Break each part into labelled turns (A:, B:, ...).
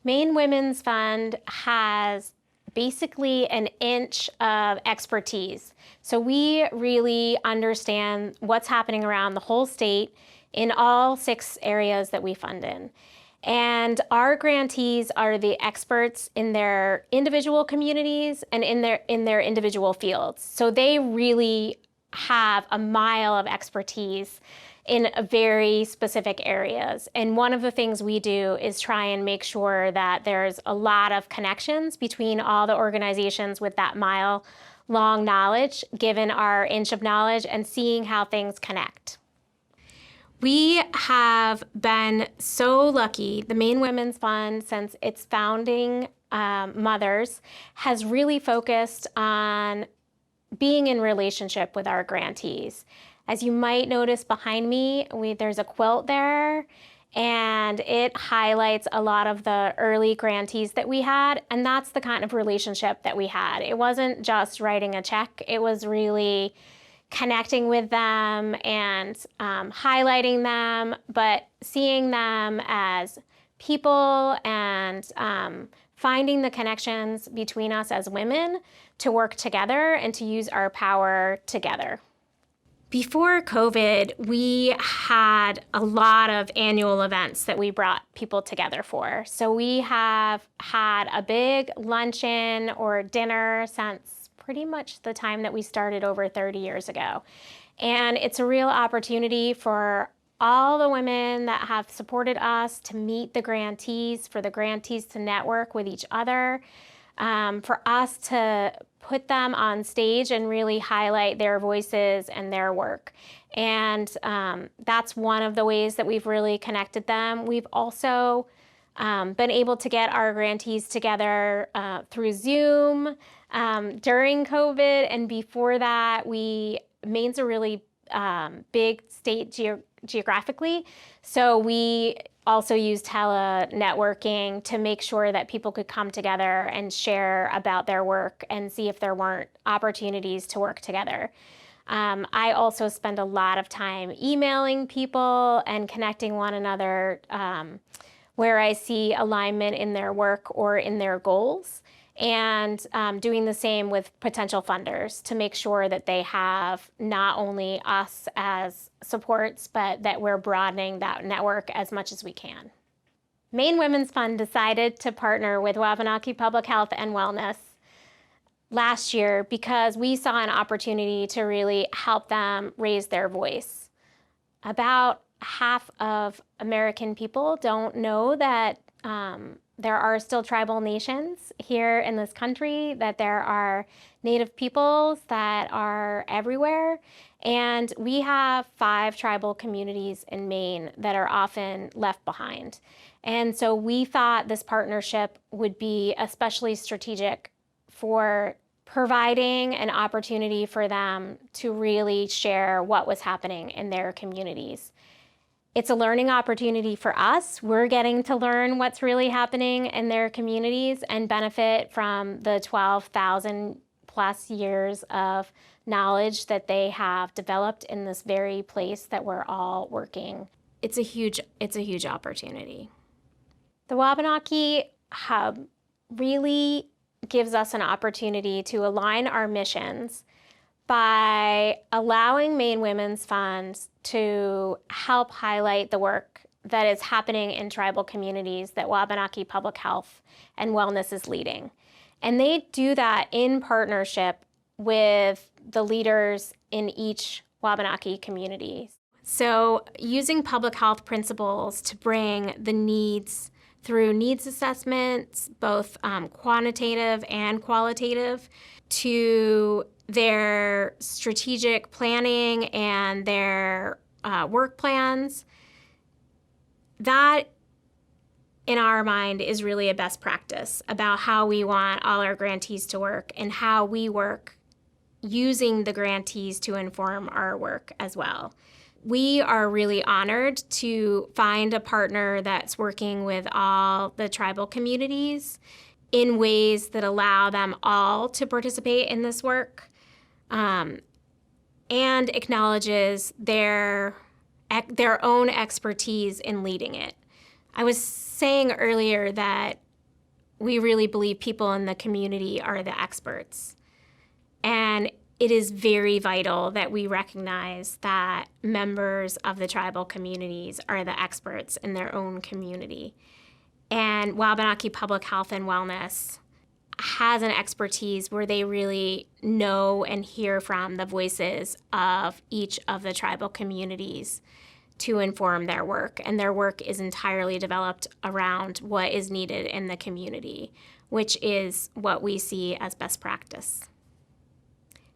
A: Maine Women's Fund has basically an inch of expertise. So we really understand what's happening around the whole state in all 6 areas that we fund in. And our grantees are the experts in their individual communities and in their individual fields. So they really have a mile of expertise in very specific areas. And one of the things we do is try and make sure that there's a lot of connections between all the organizations with that mile long knowledge, given our inch of knowledge, and seeing how things connect. We have been so lucky. The Maine Women's Fund, since its founding mothers, has really focused on being in relationship with our grantees. As you might notice behind me, there's a quilt there, and it highlights a lot of the early grantees that we had, and that's the kind of relationship that we had. It wasn't just writing a check, it was really connecting with them and highlighting them, but seeing them as people and finding the connections between us as women to work together and to use our power together. Before COVID, we had a lot of annual events that we brought people together for. So we have had a big luncheon or dinner since pretty much the time that we started over 30 years ago. And it's a real opportunity for all the women that have supported us to meet the grantees, for the grantees to network with each other, for us to put them on stage and really highlight their voices and their work. And that's one of the ways that we've really connected them. We've also been able to get our grantees together through Zoom during COVID, and before that, Maine's a really big state geographically, so we also used tele-networking to make sure that people could come together and share about their work and see if there weren't opportunities to work together. I also spend a lot of time emailing people and connecting one another where I see alignment in their work or in their goals, and doing the same with potential funders to make sure that they have not only us as supports, but that we're broadening that network as much as we can. Maine Women's Fund decided to partner with Wabanaki Public Health and Wellness last year because we saw an opportunity to really help them raise their voice. About half of American people don't know that there are still tribal nations here in this country, that there are Native peoples that are everywhere. And we have 5 tribal communities in Maine that are often left behind. And so we thought this partnership would be especially strategic for providing an opportunity for them to really share what was happening in their communities. It's a learning opportunity for us. We're getting to learn what's really happening in their communities and benefit from the 12,000 plus years of knowledge that they have developed in this very place that we're all working. It's a huge opportunity. The Wabanaki Hub really gives us an opportunity to align our missions by allowing Maine Women's Funds to help highlight the work that is happening in tribal communities that Wabanaki Public Health and Wellness is leading. And they do that in partnership with the leaders in each Wabanaki community. So using public health principles to bring the needs through needs assessments, both quantitative and qualitative, to their strategic planning and their work plans, that in our mind is really a best practice about how we want all our grantees to work and how we work using the grantees to inform our work as well. We are really honored to find a partner that's working with all the tribal communities in ways that allow them all to participate in this work, and acknowledges their own expertise in leading it. I was saying earlier that we really believe people in the community are the experts. And it is very vital that we recognize that members of the tribal communities are the experts in their own community. And Wabanaki Public Health and Wellness has an expertise where they really know and hear from the voices of each of the tribal communities to inform their work. And their work is entirely developed around what is needed in the community, which is what we see as best practice.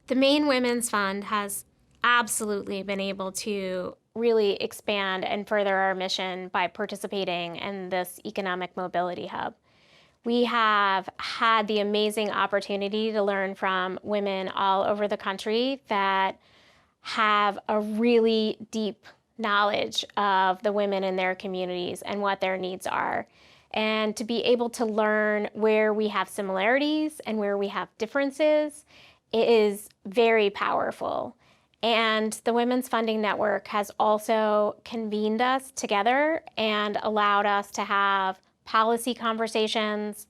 A: The Maine Women's Fund has absolutely been able to really expand and further our mission by participating in this economic mobility hub. We have had the amazing opportunity to learn from women all over the country that have a really deep knowledge of the women in their communities and what their needs are. And to be able to learn where we have similarities and where we have differences is very powerful. And the Women's Funding Network has also convened us together and allowed us to have policy conversations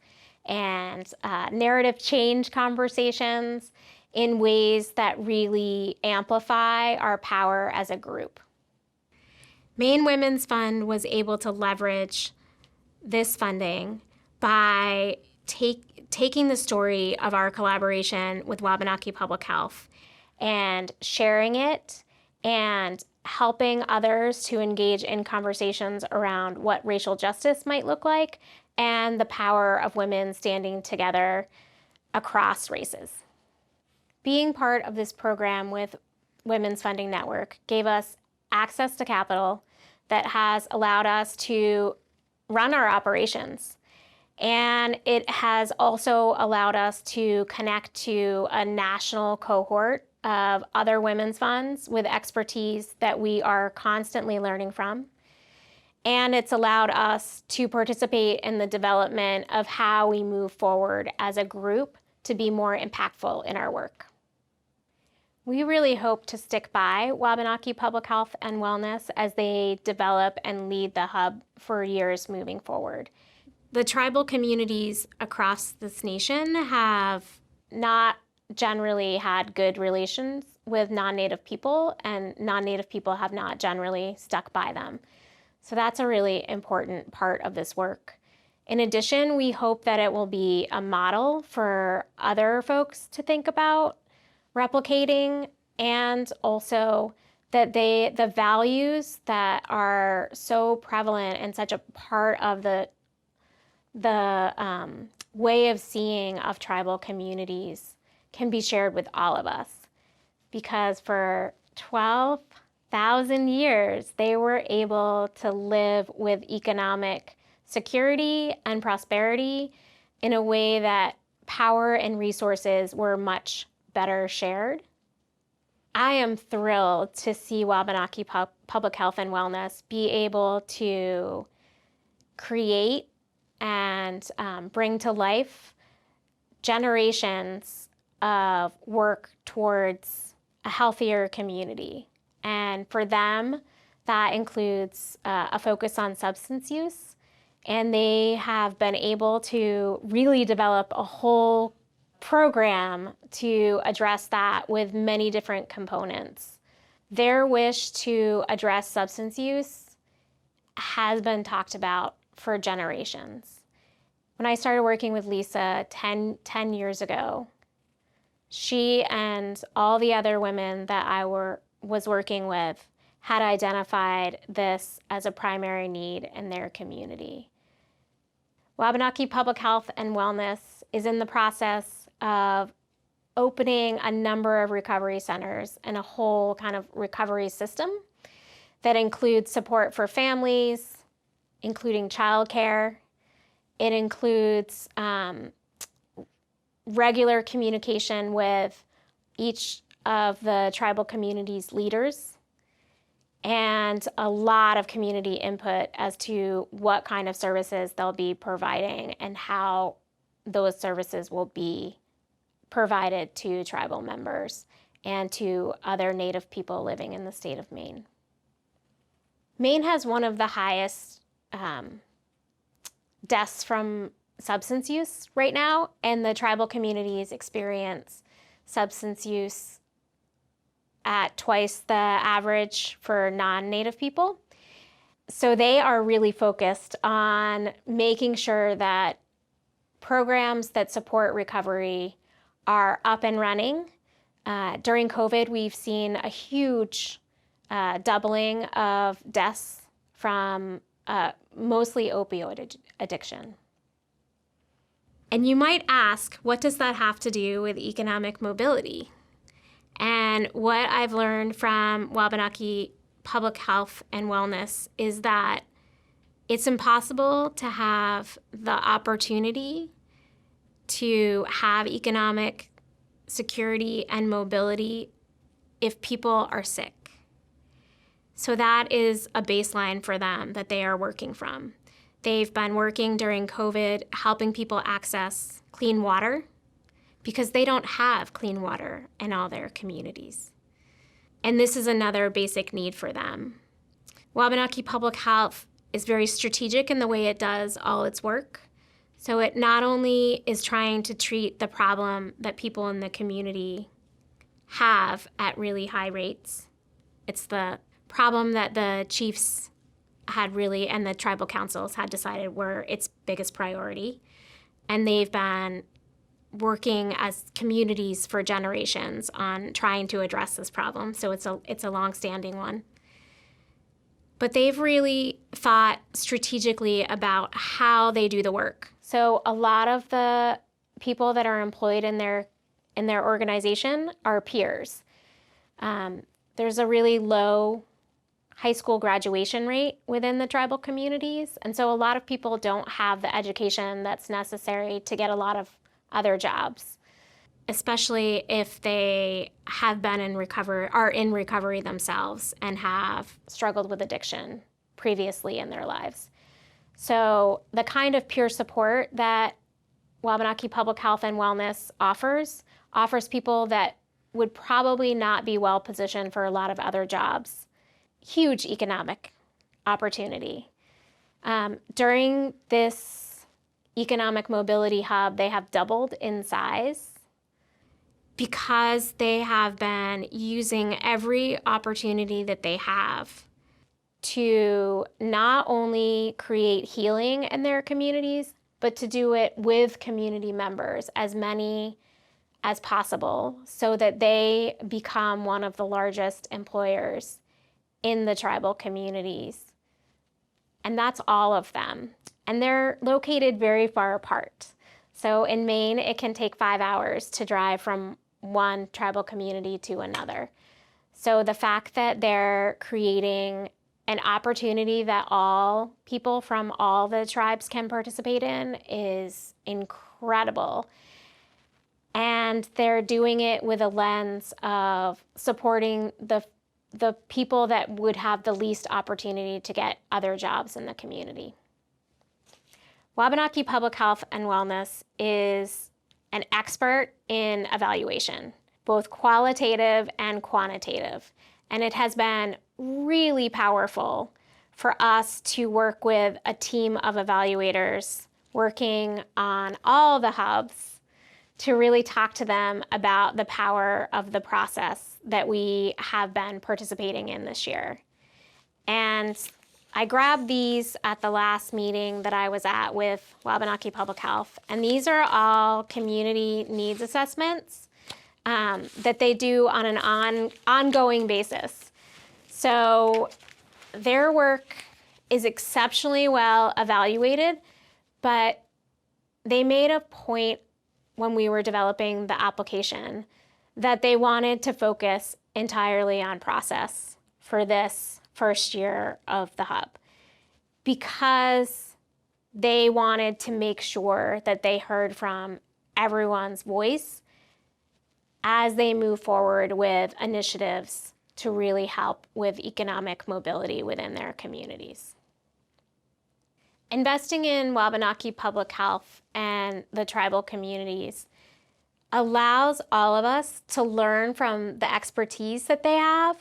A: and narrative change conversations in ways that really amplify our power as a group. Maine Women's Fund was able to leverage this funding by taking the story of our collaboration with Wabanaki Public Health and sharing it and helping others to engage in conversations around what racial justice might look like and the power of women standing together across races. Being part of this program with Women's Funding Network gave us access to capital that has allowed us to run our operations. And it has also allowed us to connect to a national cohort of other women's funds with expertise that we are constantly learning from. And it's allowed us to participate in the development of how we move forward as a group to be more impactful in our work. We really hope to stick by Wabanaki Public Health and Wellness as they develop and lead the hub for years moving forward. The tribal communities across this nation have not generally had good relations with non-Native people, and non-Native people have not generally stuck by them. So that's a really important part of this work. In addition, we hope that it will be a model for other folks to think about replicating, and also that the values that are so prevalent and such a part of the way of seeing of tribal communities can be shared with all of us. Because for 12,000 years, they were able to live with economic security and prosperity in a way that power and resources were much better shared. I am thrilled to see Wabanaki Public Health and Wellness be able to create and bring to life generations of work towards a healthier community. And for them, that includes a focus on substance use. And they have been able to really develop a whole program to address that with many different components. Their wish to address substance use has been talked about for generations. When I started working with Lisa 10 years ago, she and all the other women that I was working with had identified this as a primary need in their community. Wabanaki Public Health and Wellness is in the process of opening a number of recovery centers and a whole kind of recovery system that includes support for families, including childcare. It includes regular communication with each of the tribal community's leaders, and a lot of community input as to what kind of services they'll be providing and how those services will be provided to tribal members and to other Native people living in the state of Maine. Maine has one of the highest deaths from substance use right now, and the tribal communities experience substance use at twice the average for non-Native people. So they are really focused on making sure that programs that support recovery are up and running. During COVID, we've seen a huge doubling of deaths from mostly opioid addiction. And you might ask, what does that have to do with economic mobility? And what I've learned from Wabanaki Public Health and Wellness is that it's impossible to have the opportunity to have economic security and mobility if people are sick. So that is a baseline for them that they are working from. They've been working during COVID, helping people access clean water because they don't have clean water in all their communities. And this is another basic need for them. Wabanaki Public Health is very strategic in the way it does all its work. So it not only is trying to treat the problem that people in the community have at really high rates, it's the problem that the chiefs had really, and the tribal councils had decided were its biggest priority. And they've been working as communities for generations on trying to address this problem. So it's a long-standing one. But they've really thought strategically about how they do the work. So a lot of the people that are employed in their organization are peers. There's a really low high school graduation rate within the tribal communities. And so a lot of people don't have the education that's necessary to get a lot of other jobs, especially if they have been in recovery, are in recovery themselves and have struggled with addiction previously in their lives. So the kind of peer support that Wabanaki Public Health and Wellness offers people that would probably not be well positioned for a lot of other jobs. Huge economic opportunity. During this economic mobility hub, they have doubled in size because they have been using every opportunity that they have to not only create healing in their communities, but to do it with community members, as many as possible, so that they become one of the largest employers in the tribal communities. And that's all of them. And they're located very far apart. So in Maine, it can take 5 hours to drive from one tribal community to another. So the fact that they're creating an opportunity that all people from all the tribes can participate in is incredible. And they're doing it with a lens of supporting the people that would have the least opportunity to get other jobs in the community. Wabanaki Public Health and Wellness is an expert in evaluation, both qualitative and quantitative. And it has been really powerful for us to work with a team of evaluators working on all the hubs to really talk to them about the power of the process that we have been participating in this year. And I grabbed these at the last meeting that I was at with Wabanaki Public Health, and these are all community needs assessments that they do on an ongoing basis. So their work is exceptionally well evaluated, but they made a point when we were developing the application that they wanted to focus entirely on process for this first year of the hub, because they wanted to make sure that they heard from everyone's voice as they move forward with initiatives to really help with economic mobility within their communities. Investing in Wabanaki Public Health and the tribal communities allows all of us to learn from the expertise that they have,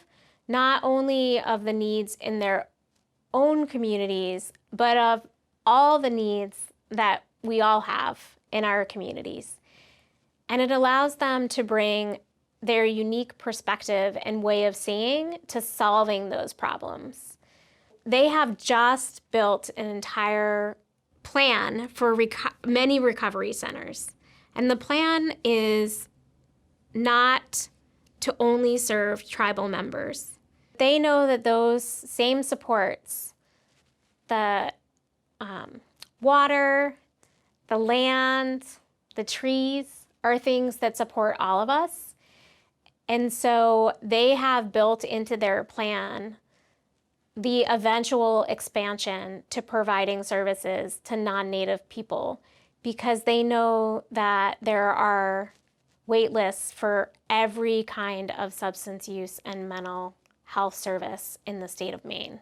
A: not only of the needs in their own communities, but of all the needs that we all have in our communities. And it allows them to bring their unique perspective and way of seeing to solving those problems. They have just built an entire plan for many recovery centers. And the plan is not to only serve tribal members. They know that those same supports, the water, the land, the trees, are things that support all of us. And so they have built into their plan the eventual expansion to providing services to non-Native people, because they know that there are wait lists for every kind of substance use and mental health service in the state of Maine.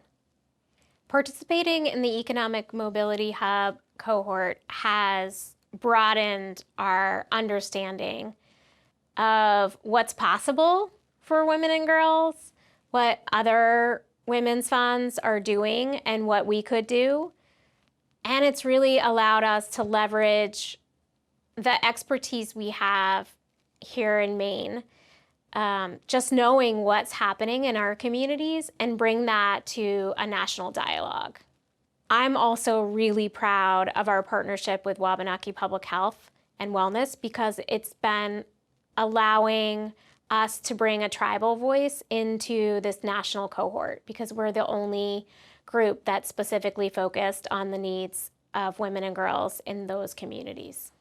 A: Participating in the Economic Mobility Hub cohort has broadened our understanding of what's possible for women and girls, what other women's funds are doing, and what we could do. And it's really allowed us to leverage the expertise we have here in Maine, just knowing what's happening in our communities and bring that to a national dialogue. I'm also really proud of our partnership with Wabanaki Public Health and Wellness, because it's been allowing us to bring a tribal voice into this national cohort, because we're the only group that's specifically focused on the needs of women and girls in those communities.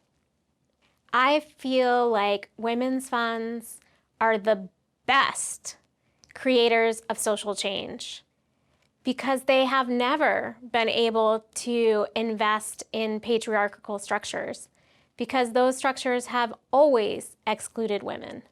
A: I feel like women's funds are the best creators of social change, because they have never been able to invest in patriarchal structures, because those structures have always excluded women.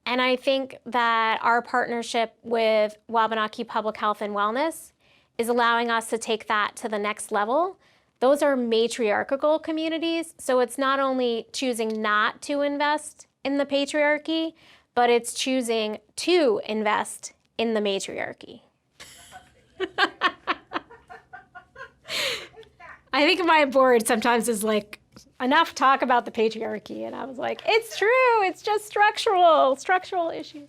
A: And I think that our partnership with Wabanaki Public Health and Wellness is allowing us to take that to the next level. Those are matriarchal communities, so it's not only choosing not to invest in the patriarchy, but it's choosing to invest in the matriarchy. I think my board sometimes is like, enough talk about the patriarchy, and I was like, it's true, it's just structural issues.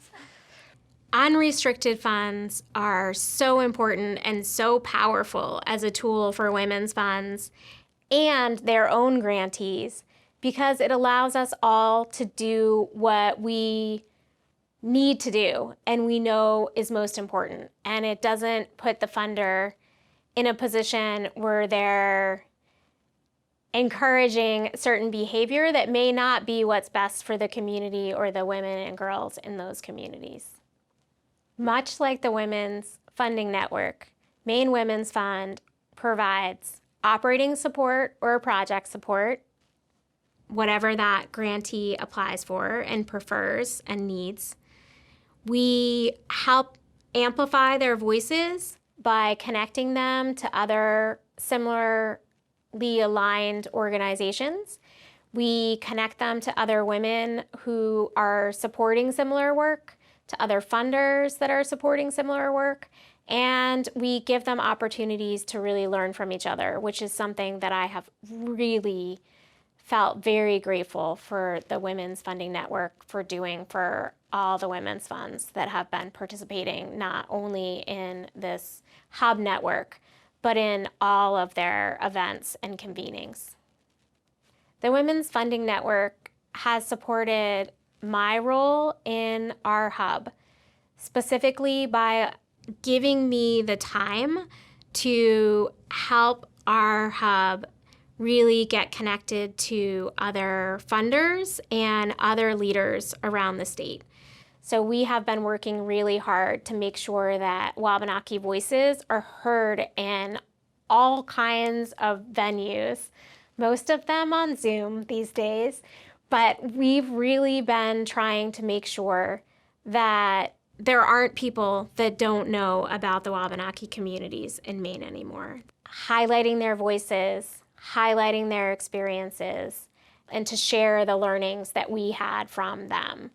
A: Unrestricted funds are so important and so powerful as a tool for women's funds and their own grantees, because it allows us all to do what we need to do and we know is most important. And it doesn't put the funder in a position where they're encouraging certain behavior that may not be what's best for the community or the women and girls in those communities. Much like the Women's Funding Network, Maine Women's Fund provides operating support or project support, whatever that grantee applies for and prefers and needs. We help amplify their voices by connecting them to other similarly aligned organizations. We connect them to other women who are supporting similar work, to other funders that are supporting similar work, and we give them opportunities to really learn from each other, which is something that I have really felt very grateful for the Women's Funding Network for doing for all the women's funds that have been participating not only in this hub network, but in all of their events and convenings. The Women's Funding Network has supported my role in our hub, specifically by giving me the time to help our hub really get connected to other funders and other leaders around the state. So we have been working really hard to make sure that Wabanaki voices are heard in all kinds of venues, most of them on Zoom these days, but we've really been trying to make sure that there aren't people that don't know about the Wabanaki communities in Maine anymore. Highlighting their voices, highlighting their experiences, and to share the learnings that we had from them.